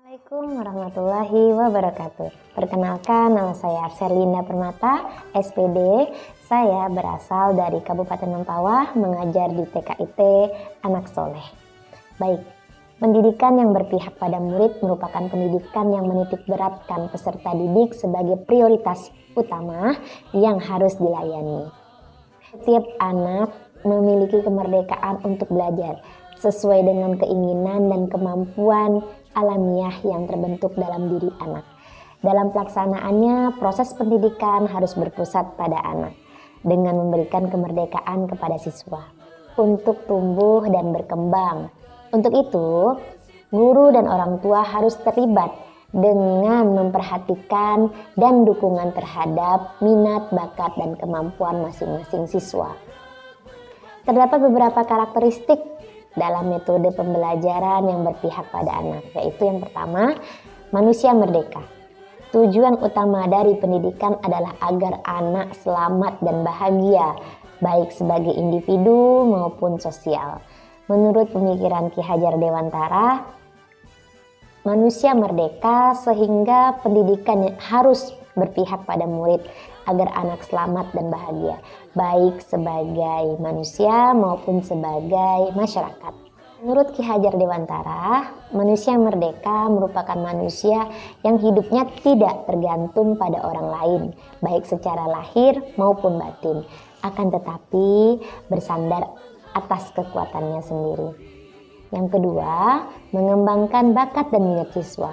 Assalamualaikum warahmatullahi wabarakatuh. Perkenalkan, nama saya Serlinda Permata, SPD. Saya berasal dari Kabupaten Mempawah, mengajar di TKIT Anak Soleh. Baik, pendidikan yang berpihak pada murid merupakan pendidikan yang menitik beratkan peserta didik sebagai prioritas utama yang harus dilayani. Setiap anak memiliki kemerdekaan untuk belajar sesuai dengan keinginan dan kemampuan alamiah yang terbentuk dalam diri anak. Dalam pelaksanaannya, proses pendidikan harus berpusat pada anak dengan memberikan kemerdekaan kepada siswa untuk tumbuh dan berkembang. Untuk itu, guru dan orang tua harus terlibat dengan memperhatikan dan dukungan terhadap minat, bakat, dan kemampuan masing-masing siswa. Terdapat beberapa karakteristik dalam metode pembelajaran yang berpihak pada anak, yaitu yang pertama, manusia merdeka. Tujuan utama dari pendidikan adalah agar anak selamat dan bahagia, baik sebagai individu maupun sosial. Menurut pemikiran Ki Hajar Dewantara, manusia merdeka sehingga pendidikan harus berpihak pada murid agar anak selamat dan bahagia, baik sebagai manusia maupun sebagai masyarakat. Menurut Ki Hajar Dewantara, manusia merdeka merupakan manusia yang hidupnya tidak tergantung pada orang lain, baik secara lahir maupun batin, akan tetapi bersandar atas kekuatannya sendiri. Yang kedua, mengembangkan bakat dan minat siswa.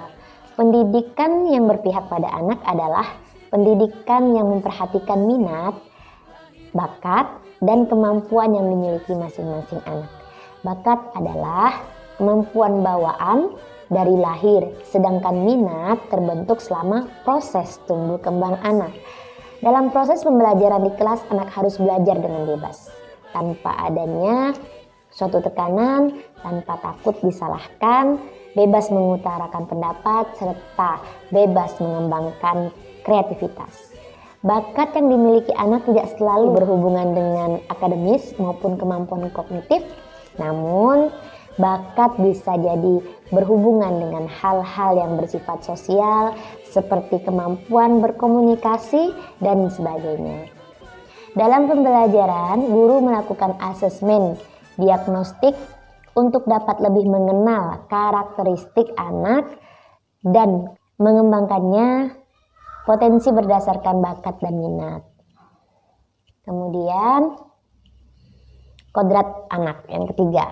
Pendidikan yang berpihak pada anak adalah pendidikan yang memperhatikan minat, bakat, dan kemampuan yang dimiliki masing-masing anak. Bakat adalah kemampuan bawaan dari lahir, sedangkan minat terbentuk selama proses tumbuh kembang anak. Dalam proses pembelajaran di kelas, anak harus belajar dengan bebas, tanpa adanya suatu tekanan, tanpa takut disalahkan, bebas mengutarakan pendapat, serta bebas mengembangkan kreativitas. Bakat yang dimiliki anak tidak selalu berhubungan dengan akademis maupun kemampuan kognitif, namun bakat bisa jadi berhubungan dengan hal-hal yang bersifat sosial seperti kemampuan berkomunikasi dan sebagainya. Dalam pembelajaran, guru melakukan asesmen diagnostik untuk dapat lebih mengenal karakteristik anak dan mengembangkannya potensi berdasarkan bakat dan minat. Kemudian, kodrat anak yang ketiga.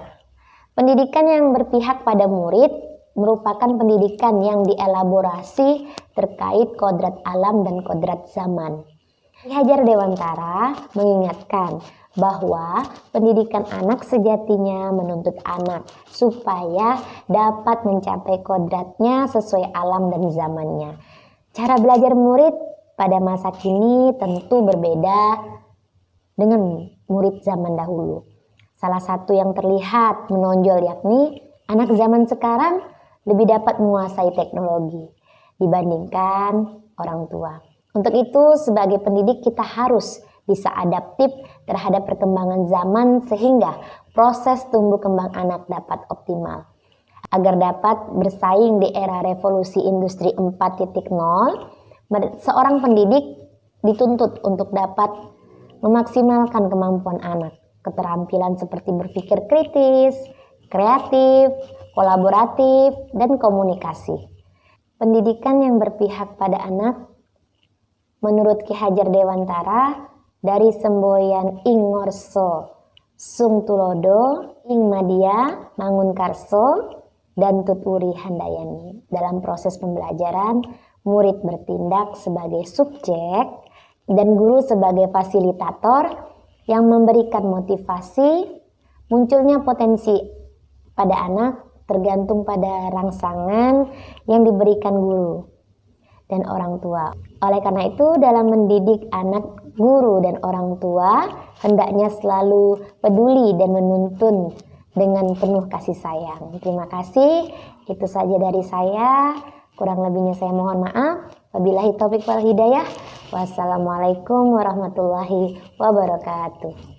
Pendidikan yang berpihak pada murid merupakan pendidikan yang dielaborasi terkait kodrat alam dan kodrat zaman. Ki Hajar Dewantara mengingatkan bahwa pendidikan anak sejatinya menuntut anak supaya dapat mencapai kodratnya sesuai alam dan zamannya. Cara belajar murid pada masa kini tentu berbeda dengan murid zaman dahulu. Salah satu yang terlihat menonjol yakni anak zaman sekarang lebih dapat menguasai teknologi dibandingkan orang tua. Untuk itu, sebagai pendidik kita harus bisa adaptif terhadap perkembangan zaman sehingga proses tumbuh kembang anak dapat optimal. Agar dapat bersaing di era revolusi industri 4.0, seorang pendidik dituntut untuk dapat memaksimalkan kemampuan anak, keterampilan seperti berpikir kritis, kreatif, kolaboratif, dan komunikasi. Pendidikan yang berpihak pada anak menurut Ki Hajar Dewantara dari semboyan ing ngorso sung tulodo ing madya mangun karso dan tuturi handayani. Dalam proses pembelajaran, murid bertindak sebagai subjek dan guru sebagai fasilitator yang memberikan motivasi. Munculnya potensi pada anak tergantung pada rangsangan yang diberikan guru dan orang tua. Oleh karena itu, dalam mendidik anak, guru dan orang tua hendaknya selalu peduli dan menuntun dengan penuh kasih sayang. Terima kasih. Itu saja dari saya. Kurang lebihnya saya mohon maaf. Wabillahi taufiq wal hidayah. Wassalamualaikum warahmatullahi wabarakatuh.